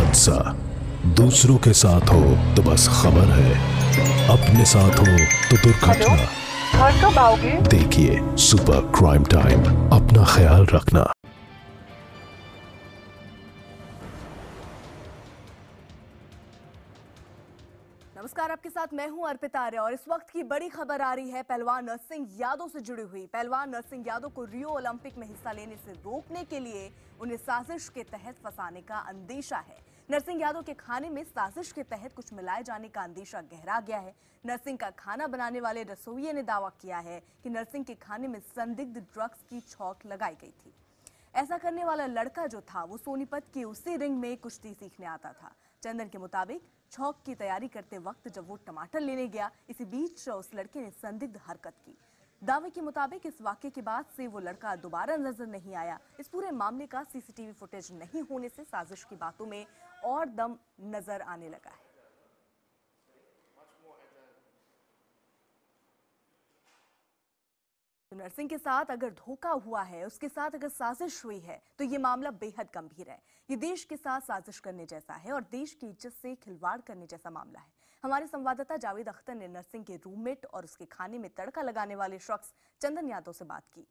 हादसा दूसरों के साथ हो तो बस खबर है, अपने साथ हो तो दुर्घटना। घर कब आओगे? देखिए सुपर क्राइम टाइम, अपना ख्याल रखना। नमस्कार, आपके साथ मैं हूं अर्पिता आर्य और इस वक्त की बड़ी खबर आ रही है पहलवान नरसिंह यादव से जुड़ी हुई। पहलवान नरसिंह यादव को रियो ओलंपिक में हिस्सा लेने से रोकने के लिए उन्हें साजिश के तहत फंसाने का अंदेशा है। नरसिंह यादव के खाने में साजिश के तहत कुछ मिलाए जाने का अंदेशा गहरा गया है। नरसिंह का खाना बनाने वाले रसोइये ने दावा किया है कि नरसिंह के खाने में संदिग्ध ड्रग्स की छौंक लगाई गई थी। ऐसा करने वाला लड़का जो था वो सोनीपत की उसी रिंग में कुश्ती सीखने आता था। चंदन के मुताबिक छौंक की तैयारी करते वक्त जब वो टमाटर लेने गया, इसी बीच उस लड़के ने संदिग्ध हरकत की। दावे के मुताबिक इस वाकये के बाद से वो लड़का दोबारा नजर नहीं आया। इस पूरे मामले का सीसीटीवी फुटेज नहीं होने से साजिश की बातों में और दम नजर आने लगा है। तो नरसिंह के साथ अगर धोखा हुआ है, उसके साथ अगर साजिश हुई है, तो ये मामला बेहद गंभीर है। ये देश के साथ साजिश करने जैसा है और देश की इज्जत से खिलवाड़ करने जैसा मामला है। हमारे संवाददाता जावेद अख्तर ने नरसिंह के रूममेट और उसके खाने में तड़का लगाने वाले शख्स चंदन यादव से बात की।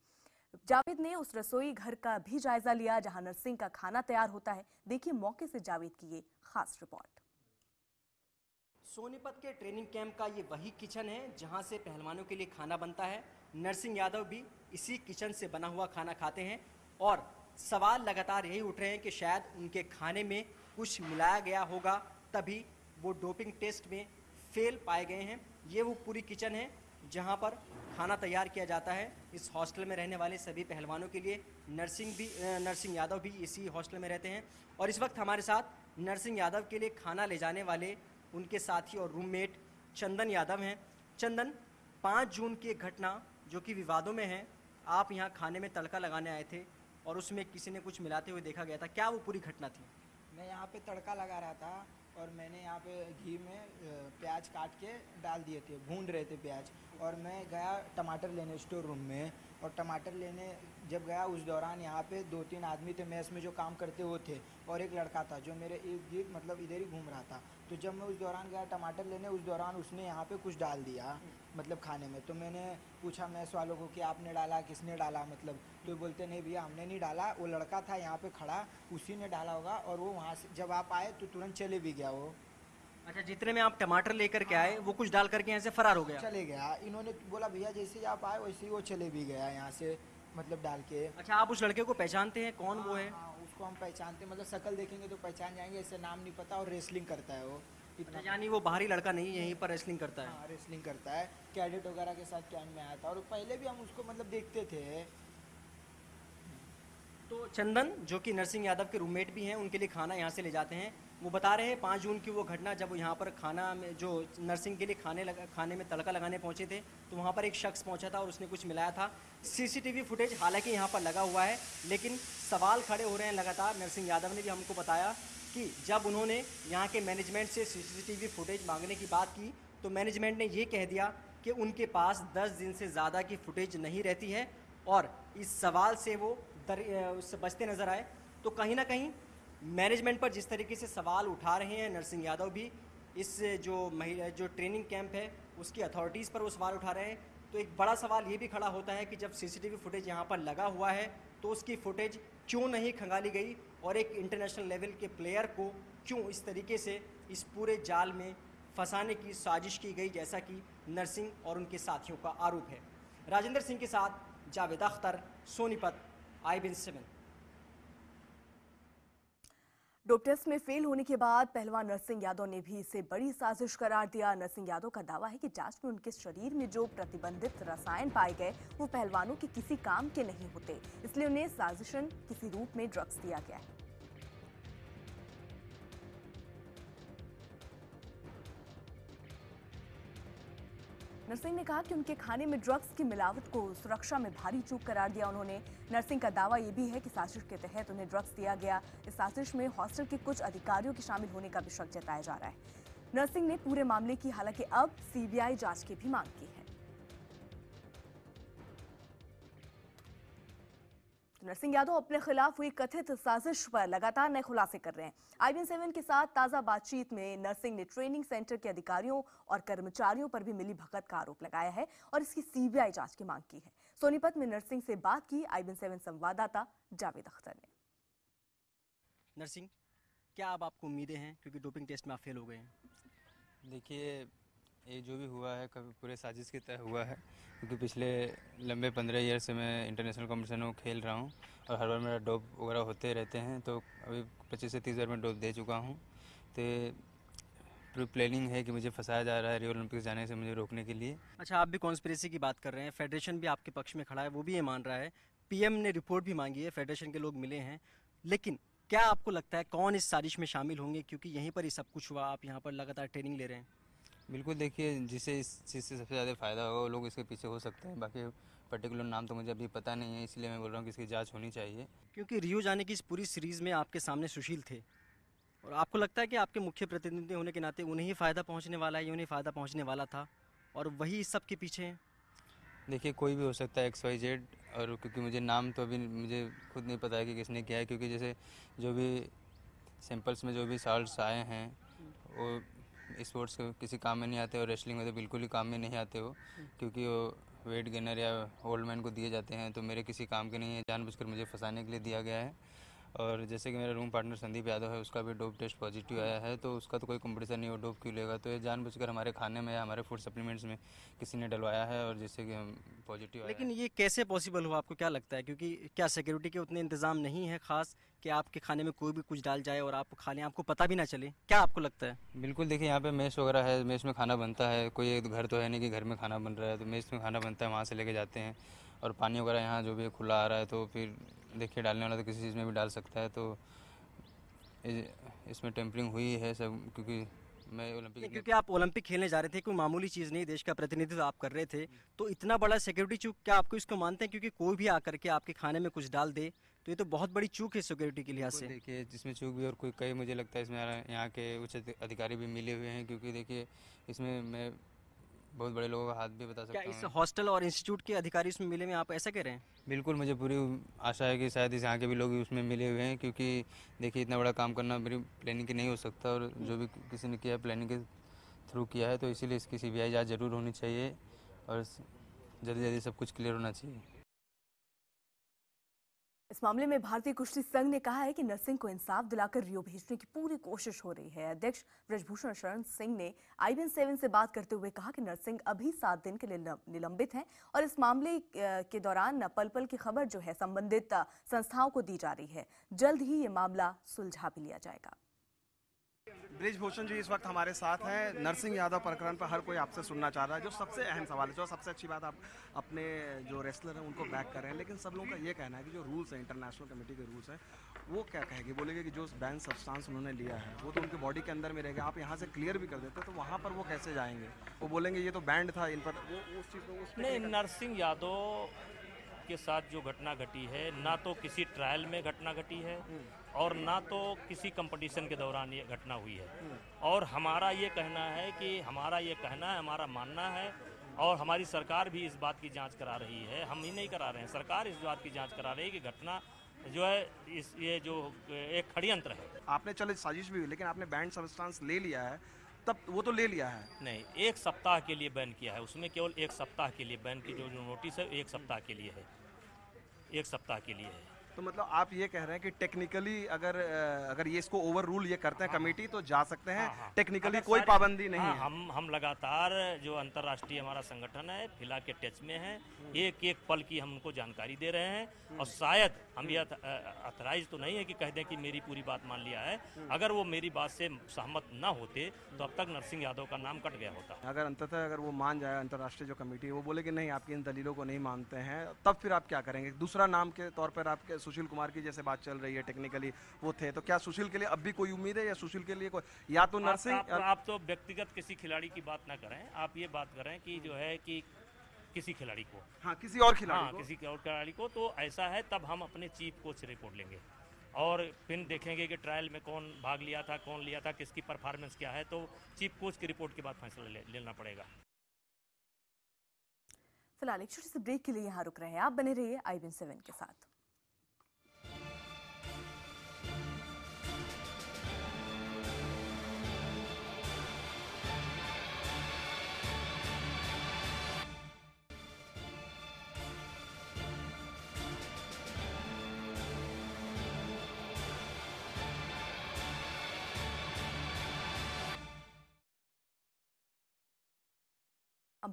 जावेद ने उस रसोई घर का भी जायजा लिया जहां नरसिंह का खाना तैयार होता है। देखिए मौके से जावेद की ये खास रिपोर्ट। सोनीपत के ट्रेनिंग कैंप का ये वही किचन है जहां से पहलवानों के लिए खाना बनता है। नरसिंह यादव भी इसी किचन से बना हुआ खाना खाते हैं और सवाल लगातार यही उठ रहे हैं कि शायद उनके खाने में कुछ मिलाया गया होगा, तभी वो डोपिंग टेस्ट में फेल पाए गए हैं। ये वो पूरी किचन है जहां पर खाना तैयार किया जाता है। इस हॉस्टल में रहने वाले सभी पहलवानों के लिए नरसिंह यादव भी इसी हॉस्टल में रहते हैं और इस वक्त हमारे साथ नरसिंह यादव के लिए खाना ले जाने वाले उनके साथी और रूममेट चंदन यादव हैं। चंदन, 5 जून की एक घटना जो कि विवादों में है, आप यहाँ खाने में तड़का लगाने आए थे और उसमें किसी ने कुछ मिलाते हुए देखा गया था, क्या वो पूरी घटना थी? मैं यहाँ पे तड़का लगा रहा था और मैंने यहाँ पे घी में प्याज काट के डाल दिए थे, भून रहे थे प्याज, और मैं गया टमाटर लेने स्टोर रूम में। और टमाटर लेने जब गया उस दौरान यहाँ पे 2-3 आदमी थे मेस में जो काम करते वो थे और एक लड़का था जो मेरे इर्द गिर्द मतलब इधर ही घूम रहा था। तो जब मैं उस दौरान गया टमाटर लेने, उस दौरान उसने यहाँ पे कुछ डाल दिया मतलब खाने में। तो मैंने पूछा मेस वालों को कि आपने डाला, किसने डाला मतलब, तो बोलते नहीं भैया हमने नहीं डाला, वो लड़का था यहाँ पे खड़ा उसी ने डाला होगा। और वो वहाँ से जब आप आए तो तुरंत चले भी गया वो। अच्छा, जितने में आप टमाटर लेकर के आए वो कुछ डाल करके यहाँ से फरार हो गया? चले गया। इन्होंने बोला भैया जैसे ही आप आए वैसे ही वो चले भी गया यहाँ से मतलब डाल के। अच्छा, आप उस लड़के को पहचानते हैं, कौन वो है? हाँ, उसको हम पहचानते मतलब शक्ल देखेंगे तो पहचान जाएंगे, ऐसे नाम नहीं पता। और रेसलिंग करता है वो इतना। यानी वो बाहरी लड़का नहीं, यहीं पर रेसलिंग करता है? हाँ, रेसलिंग करता है। कैडेट वगैरह के साथ कैंप में आया था और पहले भी हम उसको मतलब देखते थे। तो चंदन, जो कि नरसिंह यादव के रूममेट भी हैं, उनके लिए खाना यहाँ से ले जाते हैं। वो बता रहे हैं 5 जून की वो घटना जब यहाँ पर खाना में जो नरसिंह के लिए खाने में तड़का लगाने पहुँचे थे तो वहाँ पर एक शख्स पहुँचा था और उसने कुछ मिलाया था। सीसीटीवी फुटेज हालांकि यहाँ पर लगा हुआ है, लेकिन सवाल खड़े हो रहे हैं लगातार। नरसिंह यादव ने भी हमको बताया कि जब उन्होंने यहाँ के मैनेजमेंट से सीसीटीवी फुटेज मांगने की बात की तो मैनेजमेंट ने ये कह दिया कि उनके पास 10 दिन से ज़्यादा की फुटेज नहीं रहती है और इस सवाल से वो उससे बचते नज़र आए। तो कहीं ना कहीं मैनेजमेंट पर जिस तरीके से सवाल उठा रहे हैं नरसिंह यादव भी, इस जो ट्रेनिंग कैंप है उसकी अथॉरिटीज़ पर वो सवाल उठा रहे हैं, तो एक बड़ा सवाल ये भी खड़ा होता है कि जब सीसीटीवी फुटेज यहाँ पर लगा हुआ है तो उसकी फुटेज क्यों नहीं खंगाली गई और एक इंटरनेशनल लेवल के प्लेयर को क्यों इस तरीके से इस पूरे जाल में फंसाने की साजिश की गई, जैसा कि नरसिंह और उनके साथियों का आरोप है। राजेंद्र सिंह के साथ Javed Akhtar, Sonipat, IBN7। Dope test में फेल होने के बाद पहलवान नरसिंह यादव ने भी इसे बड़ी साजिश करार दिया। नरसिंह यादव का दावा है कि जांच में उनके शरीर में जो प्रतिबंधित रसायन पाए गए वो पहलवानों के किसी काम के नहीं होते, इसलिए उन्हें साजिशन किसी रूप में ड्रग्स दिया गया है। नरसिंह ने कहा कि उनके खाने में ड्रग्स की मिलावट को सुरक्षा में भारी चूक करार दिया उन्होंने। नरसिंह का दावा यह भी है कि साजिश के तहत उन्हें ड्रग्स दिया गया। इस साजिश में हॉस्टल के कुछ अधिकारियों के शामिल होने का भी शक जताया जा रहा है। नरसिंह ने पूरे मामले की हालांकि अब सीबीआई जांच की भी मांग की है। नरसिंह यादव अपने खिलाफ हुई कथित साजिश पर लगातार नए खुलासे कर रहे हैं। IBN7 के साथ ताजा बातचीत में नरसिंह ने ट्रेनिंग सेंटर के अधिकारियों और कर्मचारियों पर भी मिलीभगत का आरोप लगाया है और इसकी CBI जांच की मांग की है। सोनीपत में नरसिंह से बात की IBN7 संवाददाता जावेद अख्तर ने। नरसिंह, क्या अब आपको उम्मीदें हैं, क्योंकि डोपिंग टेस्ट में आप फेल हो गए हैं? देखिए, ये जो भी हुआ है कभी पूरे साजिश की तरह हुआ है, क्योंकि पिछले लंबे 15 ईयर से मैं इंटरनेशनल कॉम्पिटिशन में खेल रहा हूँ और हर बार मेरा डोप वगैरह होते रहते हैं। तो अभी 25 से 30 बार मैं डोप दे चुका हूँ। तो पूरी प्लानिंग है कि मुझे फंसाया जा रहा है रियो ओलंपिक्स जाने से मुझे रोकने के लिए। अच्छा, आप भी कॉन्स्पिरेसी की बात कर रहे हैं, फेडरेशन भी आपके पक्ष में खड़ा है, वो भी ये मान रहा है, PM ने रिपोर्ट भी मांगी है, फेडरेशन के लोग मिले हैं। लेकिन क्या आपको लगता है कौन इस साजिश में शामिल होंगे, क्योंकि यहीं पर ही सब कुछ हुआ, आप यहाँ पर लगातार ट्रेनिंग ले रहे हैं? बिल्कुल, देखिए, जिसे इस चीज़ से सबसे ज़्यादा फ़ायदा होगा वो लोग इसके पीछे हो सकते हैं। बाकी पर्टिकुलर नाम तो मुझे अभी पता नहीं है, इसलिए मैं बोल रहा हूँ कि इसकी जांच होनी चाहिए। क्योंकि रियो जाने की इस पूरी सीरीज़ में आपके सामने सुशील थे, और आपको लगता है कि आपके मुख्य प्रतिनिधि होने के नाते उन्हें ही फ़ायदा पहुँचने वाला है, या उन्हें फ़ायदा पहुँचने वाला था और वही इस सब के पीछे हैं? देखिए, कोई भी हो सकता है XYZ, और क्योंकि मुझे नाम तो अभी मुझे खुद नहीं पता है कि किसने किया है, क्योंकि जैसे जो भी सैंपल्स में जो भी साल्ट्स आए हैं वो स्पोर्ट्स के किसी काम में नहीं आते, और रेसलिंग में तो बिल्कुल ही काम में नहीं आते हो, क्योंकि वो वेट गेनर या ओल्ड मैन को दिए जाते हैं। तो मेरे किसी काम के नहीं है, जानबूझकर मुझे फंसाने के लिए दिया गया है। और जैसे कि मेरा रूम पार्टनर संदीप यादव है, उसका भी डोप टेस्ट पॉजिटिव आया है, तो उसका तो कोई कंपटीशन नहीं, वो डोप क्यों लेगा? तो ये जानबूझकर हमारे खाने में या हमारे फूड सप्लीमेंट्स में किसी ने डलवाया है, और जिससे कि हम पॉजिटिव आया है। लेकिन ये कैसे पॉसिबल हुआ, आपको क्या लगता है? क्योंकि क्या सिक्योरिटी के उतने इंतजाम नहीं है खास कि आपके खाने में कोई भी कुछ डाल जाए और आप खा लें, आपको पता भी ना चले? क्या आपको लगता है? बिल्कुल, देखिए, यहाँ पे मेस वगैरह है, मेस में खाना बनता है, कोई एक घर तो है नहीं कि घर में खाना बन रहा है, तो मेस में खाना बनता है, वहाँ से लेके जाते हैं। और पानी वगैरह यहाँ जो भी खुला आ रहा है, तो फिर देखिए, डालने वाला तो किसी चीज़ में भी डाल सकता है। तो इसमें टेम्परिंग हुई है सब, क्योंकि मैं ओलंपिक क्योंकि आप ओलंपिक खेलने जा रहे थे, कोई मामूली चीज़ नहीं, देश का प्रतिनिधित्व आप कर रहे थे, तो इतना बड़ा सिक्योरिटी चूक क्या आपको इसको मानते हैं? क्योंकि कोई भी आकर के आपके खाने में कुछ डाल दे तो ये तो बहुत बड़ी चूक है सिक्योरिटी के लिहाज से। देखिए, जिसमें चूक भी और कोई कई मुझे लगता है इसमें यहाँ के उच्च अधिकारी भी मिले हुए हैं, क्योंकि देखिए इसमें मैं बहुत बड़े लोगों का हाथ भी बता क्या सकता इस हूँ। हॉस्टल और इंस्टीट्यूट के अधिकारी उसमें मिले हुए हैं, आप ऐसा कह रहे हैं? बिल्कुल, मुझे पूरी आशा है कि शायद इस यहाँ के भी लोग उसमें मिले हुए हैं, क्योंकि देखिए इतना बड़ा काम करना मेरी प्लानिंग की नहीं हो सकता, और जो भी किसी ने किया है प्लानिंग के थ्रू किया है, तो इसीलिए इसकी CBI जांच जरूर होनी चाहिए और जल्दी जल्दी सब कुछ क्लियर होना चाहिए। इस मामले में भारतीय कुश्ती संघ ने कहा है कि नरसिंह को इंसाफ दिलाकर रियो भेजने की पूरी कोशिश हो रही है। अध्यक्ष ब्रजभूषण शरण सिंह ने IBN7 से बात करते हुए कहा कि नरसिंह अभी 7 दिन के लिए निलंबित हैं और इस मामले के दौरान पल पल की खबर जो है संबंधित संस्थाओं को दी जा रही है। जल्द ही ये मामला सुलझा भी लिया जाएगा। ब्रजभूषण जी इस वक्त हमारे साथ हैं। नरसिंह यादव प्रकरण पर हर कोई आपसे सुनना चाह रहा है। जो सबसे अहम सवाल है, जो सबसे अच्छी बात, आप अपने जो रेसलर हैं उनको बैक कर रहे हैं, लेकिन सब लोगों का ये कहना है कि जो रूल्स हैं, इंटरनेशनल कमेटी के रूल्स हैं, वो क्या कहेगी? बोलेंगे कि जो बैन सब्सटेंस उन्होंने लिया है वो तो उनकी बॉडी के अंदर में रहेगा, आप यहाँ से क्लियर भी कर देते तो वहाँ पर वो कैसे जाएंगे? वो बोलेंगे ये तो बैंड था इन पर, वो उस चीज़ को नहीं, नरसिंह यादव के साथ जो घटना घटी है, ना तो किसी ट्रायल में घटना घटी है और ना तो किसी कंपटीशन के दौरान ये घटना हुई है। और हमारा ये कहना है कि हमारा मानना है, और हमारी सरकार भी इस बात की जांच करा रही है, हम ही नहीं करा रहे हैं, सरकार इस बात की जांच करा रही है कि घटना जो है ये जो एक षड्यंत्र है। आपने चले साजिश भी हुई, लेकिन आपने बैंड सब्सटेंस ले लिया है, तब वो तो ले लिया है। नहीं, 1 सप्ताह के लिए बैन किया है, उसमें केवल 1 सप्ताह के लिए बैन की जो नोटिस है 1 सप्ताह के लिए है, 1 सप्ताह के लिए है। तो मतलब आप ये कह रहे हैं कि टेक्निकली अगर ये इसको ओवर रूल ये करते हैं कमेटी तो जा सकते हैं, टेक्निकली कोई पाबंदी नहीं है। हम लगातार जो अंतर्राष्ट्रीय हमारा संगठन है फिलहाल के टच में है, एक एक पल की हम उनको जानकारी दे रहे हैं, और शायद हम ये अथराइज तो नहीं है कि कह दें कि मेरी पूरी बात मान लिया है। अगर वो मेरी बात से सहमत ना होते तो अब तक नरसिंह यादव का नाम कट गया होता। अगर अंततः अगर वो मान जाए, अंतर्राष्ट्रीय जो कमेटी वो बोले कि नहीं आपकी इन दलीलों को नहीं मानते हैं, तब फिर आप क्या करेंगे? दूसरा नाम के तौर पर आपके सुशील कुमार की जैसे बात चल रही है, टेक्निकली वो थे, तो क्या सुशील के लिए अब भी कोई उम्मीद है, या सुशील के लिए कोई, या तो नरसिंह? आप तो व्यक्तिगत किसी खिलाड़ी की बात ना करें, आप ये बात करें कि जो है कि किसी खिलाड़ी को, हाँ किसी और खिलाड़ी को, किसी और खिलाड़ी को, तो ऐसा है तब हम अपने चीफ कोच से रिपोर्ट लेंगे और फिर देखेंगे कि ट्रायल में कौन भाग लिया था, कौन लिया था, किसकी परफॉर्मेंस क्या है, तो चीफ कोच की रिपोर्ट के बाद फैसला लेना पड़ेगा। फिलहाल एक छोटे से ब्रेक के लिए यहाँ रुक रहे हैं, आप बने रहिए IBN7 के साथ।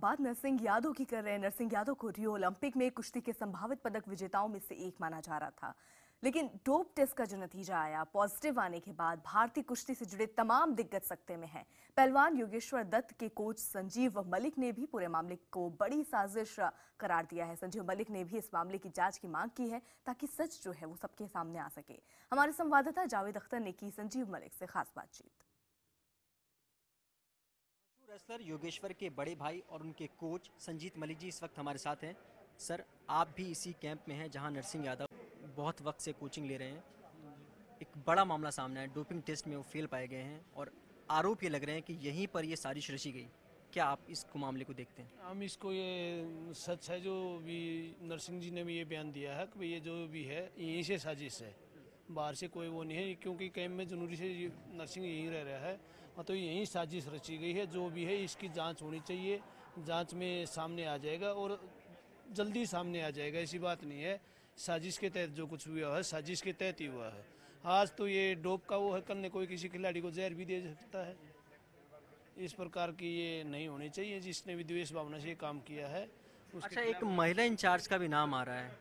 बात नरसिंह यादव की कर रहे हैं। नरसिंह यादव को रियो ओलंपिक में कुश्ती के संभावित पदक विजेताओं में से एक माना जा रहा था, लेकिन डोप टेस्ट का जो नतीजा आया पॉजिटिव आने के बाद भारतीय कुश्ती से जुड़े तमाम दिग्गज सकते में हैं। पहलवान योगेश्वर दत्त के कोच संजीव मलिक ने भी पूरे मामले को बड़ी साजिश करार दिया है। संजीव मलिक ने भी इस मामले की जांच की मांग की है ताकि सच जो है वो सबके सामने आ सके। हमारे संवाददाता जावेद अख्तर ने की संजीव मलिक से खास बातचीत। रेसलर योगेश्वर के बड़े भाई और उनके कोच संजीत मलिक जी इस वक्त हमारे साथ हैं। सर, आप भी इसी कैंप में हैं जहां नरसिंह यादव बहुत वक्त से कोचिंग ले रहे हैं। एक बड़ा मामला सामने है, डोपिंग टेस्ट में वो फेल पाए गए हैं और आरोप ये लग रहे हैं कि यहीं पर ये साजिश रची गई। क्या आप इस मामले को देखते हैं? हम इसको ये सच है, जो भी नरसिंह जी ने भी ये बयान दिया है कि ये जो भी है यहीं से साजिश है, बाहर से कोई वो नहीं है, क्योंकि कैंप में जनवरी से नरसिंह यहीं रह रहा है, तो यही साजिश रची गई है। जो भी है इसकी जांच होनी चाहिए, जांच में सामने आ जाएगा और जल्दी सामने आ जाएगा। ऐसी बात नहीं है, साजिश के तहत जो कुछ हुआ है साजिश के तहत ही हुआ है। आज तो ये डोप का वो है, कल ने कोई किसी खिलाड़ी को जहर भी दे सकता है। इस प्रकार की ये नहीं होनी चाहिए। जिसने भी द्वेष भावना से ये काम किया है। अच्छा, एक महिला इंचार्ज का भी नाम आ रहा है।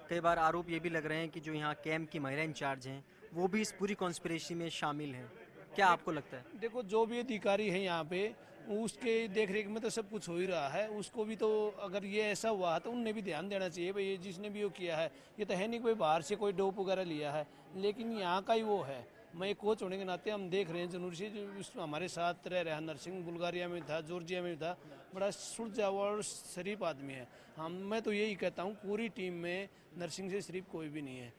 कई बार आरोप ये भी लग रहे हैं कि जो यहाँ कैंप की महिला इंचार्ज हैं वो भी इस पूरी कॉन्स्पिरेसी में शामिल हैं। क्या आपको लगता है? देखो, जो भी अधिकारी है यहाँ पे उसके देख रेख में तो सब कुछ हो ही रहा है। उसको भी तो अगर ये ऐसा हुआ है तो उनने भी ध्यान देना चाहिए। भाई ये जिसने भी वो किया है, ये तो है नहीं कोई बाहर से कोई डोप वगैरह लिया है, लेकिन यहाँ का ही वो है। मैं कोच होने के नाते हम देख रहे हैं जनवरी से जो हमारे साथ रह रहा है नरसिंह, बुल्गारिया में था, जॉर्जिया में था, बड़ा सुलझा हुआ और शरीफ आदमी है। मैं तो यही कहता हूँ पूरी टीम में नरसिंह से शरीफ कोई भी नहीं है।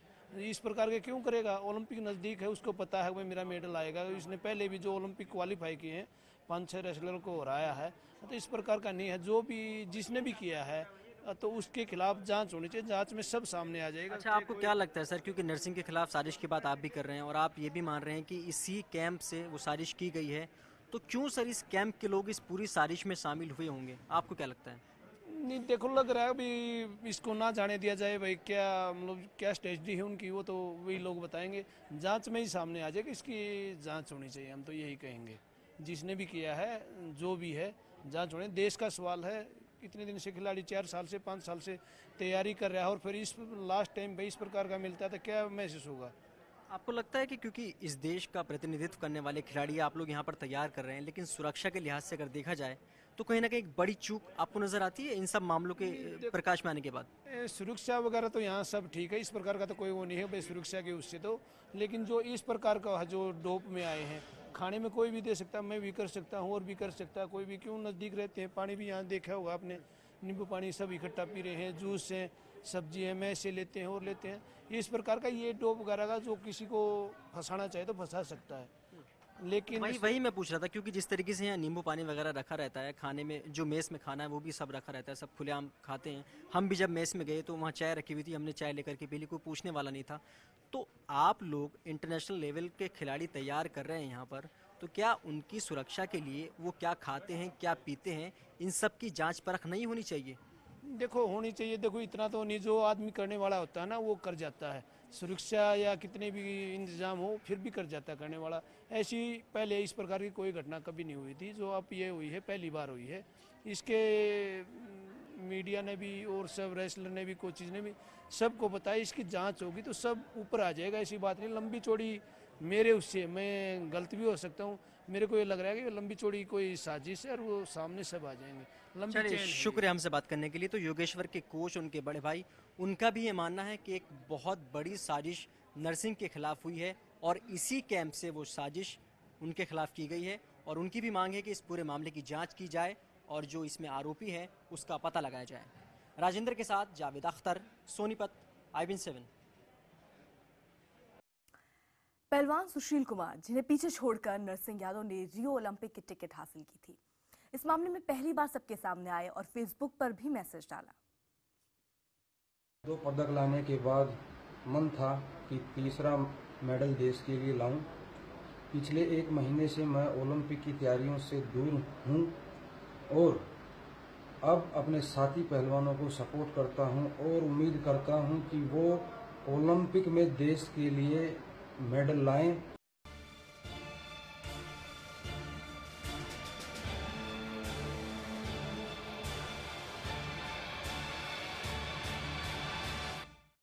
इस प्रकार के क्यों करेगा? ओलंपिक नज़दीक है, उसको पता है भाई मेरा मेडल आएगा। इसने पहले भी जो ओलंपिक क्वालिफाई किए हैं 5-6 रेसलर को हराया है, तो इस प्रकार का नहीं है। जो भी जिसने भी किया है तो उसके खिलाफ जांच होनी चाहिए, जांच में सब सामने आ जाएगा। अच्छा, आपको क्या लगता है सर, क्योंकि नरसिंह के खिलाफ साजिश की बात आप भी कर रहे हैं और आप ये भी मान रहे हैं कि इसी कैंप से वो साजिश की गई है, तो क्यों सर इस कैंप के लोग इस पूरी साजिश में शामिल हुए होंगे? आपको क्या लगता है? नहीं, देखो, लग रहा है अभी इसको ना जाने दिया जाए। भाई क्या मतलब क्या स्ट्रेटजी है उनकी, वो तो वही लोग बताएंगे। जांच में ही सामने आ जाएगा, इसकी जांच होनी चाहिए। हम तो यही कहेंगे, जिसने भी किया है जो भी है जांच होनी। देश का सवाल है, इतने दिन से खिलाड़ी 4 साल से 5 साल से तैयारी कर रहा है और फिर इस लास्ट टाइम भाई इस प्रकार का मिलता है तो क्या महसूस होगा? आपको लगता है कि क्योंकि इस देश का प्रतिनिधित्व करने वाले खिलाड़ी आप लोग यहाँ पर तैयार कर रहे हैं, लेकिन सुरक्षा के लिहाज से अगर देखा जाए तो कहीं ना कहीं एक बड़ी चूक आपको नजर आती है इन सब मामलों के प्रकाश में आने के बाद? सुरक्षा वगैरह तो यहाँ सब ठीक है, इस प्रकार का तो कोई वो नहीं है भाई सुरक्षा के उससे तो। लेकिन जो इस प्रकार का जो डोप में आए हैं, खाने में कोई भी दे सकता है, मैं भी कर सकता हूँ और भी कर सकता है कोई भी। क्यों नज़दीक रहते हैं, पानी भी यहाँ देखा होगा आपने, नींबू पानी सब इकट्ठा पी रहे हैं, जूस है, सब्जी है, मैसे लेते हैं और लेते हैं। इस प्रकार का ये डोप वगैरह का जो किसी को फंसाना चाहे तो फंसा सकता है। लेकिन वही मैं पूछ रहा था, क्योंकि जिस तरीके से यहाँ नींबू पानी वगैरह रखा रहता है, खाने में जो मेस में खाना है वो भी सब रखा रहता है, सब खुलेआम खाते हैं। हम भी जब मेस में गए तो वहाँ चाय रखी हुई थी, हमने चाय लेकर के पी ली, कोई पूछने वाला नहीं था। तो आप लोग इंटरनेशनल लेवल के खिलाड़ी तैयार कर रहे हैं यहाँ पर, तो क्या उनकी सुरक्षा के लिए वो क्या खाते हैं, क्या पीते हैं, इन सब की जाँच परख नहीं होनी चाहिए? देखो, होनी चाहिए। देखो, इतना तो नहीं, जो आदमी करने वाला होता है ना वो कर जाता है। सुरक्षा या कितने भी इंतजाम हो फिर भी कर जाता है करने वाला। ऐसी पहले इस प्रकार की कोई घटना कभी नहीं हुई थी, जो अब ये हुई है पहली बार हुई है। इसके मीडिया ने भी और सब रेसलर ने भी, कोचिज ने भी, सबको बताया। इसकी जांच होगी तो सब ऊपर आ जाएगा। ऐसी बात नहीं, लंबी चौड़ी मेरे उससे मैं गलत भी हो सकता हूँ, मेरे को ये लग रहा है कि लंबी चौड़ी कोई साजिश है और वो सामने सब आ जाएंगे। चलिए, शुक्रिया हमसे बात करने के लिए। तो योगेश्वर के कोच, उनके बड़े भाई, उनका भी ये मानना है कि एक बहुत बड़ी साजिश नरसिंह के खिलाफ हुई है और इसी कैंप से वो साजिश उनके खिलाफ की गई है और उनकी भी मांग है कि इस पूरे मामले की जांच की जाए और जो इसमें आरोपी है उसका पता लगाया जाए। राजेंद्र के साथ जावेद अख्तर, सोनीपत, IBN7। पहलवान सुशील कुमार, जिन्हें पीछे छोड़कर नरसिंह यादव ने रियो ओलंपिक की टिकट हासिल की थी, इस मामले में पहली बार सबके सामने आए और फेसबुक पर भी मैसेज डाला। 2 पदक लाने के बाद मन था कि तीसरा मेडल देश के लिए लाऊं। पिछले 1 महीने से मैं ओलंपिक की तैयारियों से दूर हूं और अब अपने साथी पहलवानों को सपोर्ट करता हूं और उम्मीद करता हूं कि वो ओलंपिक में देश के लिए मेडल लाएं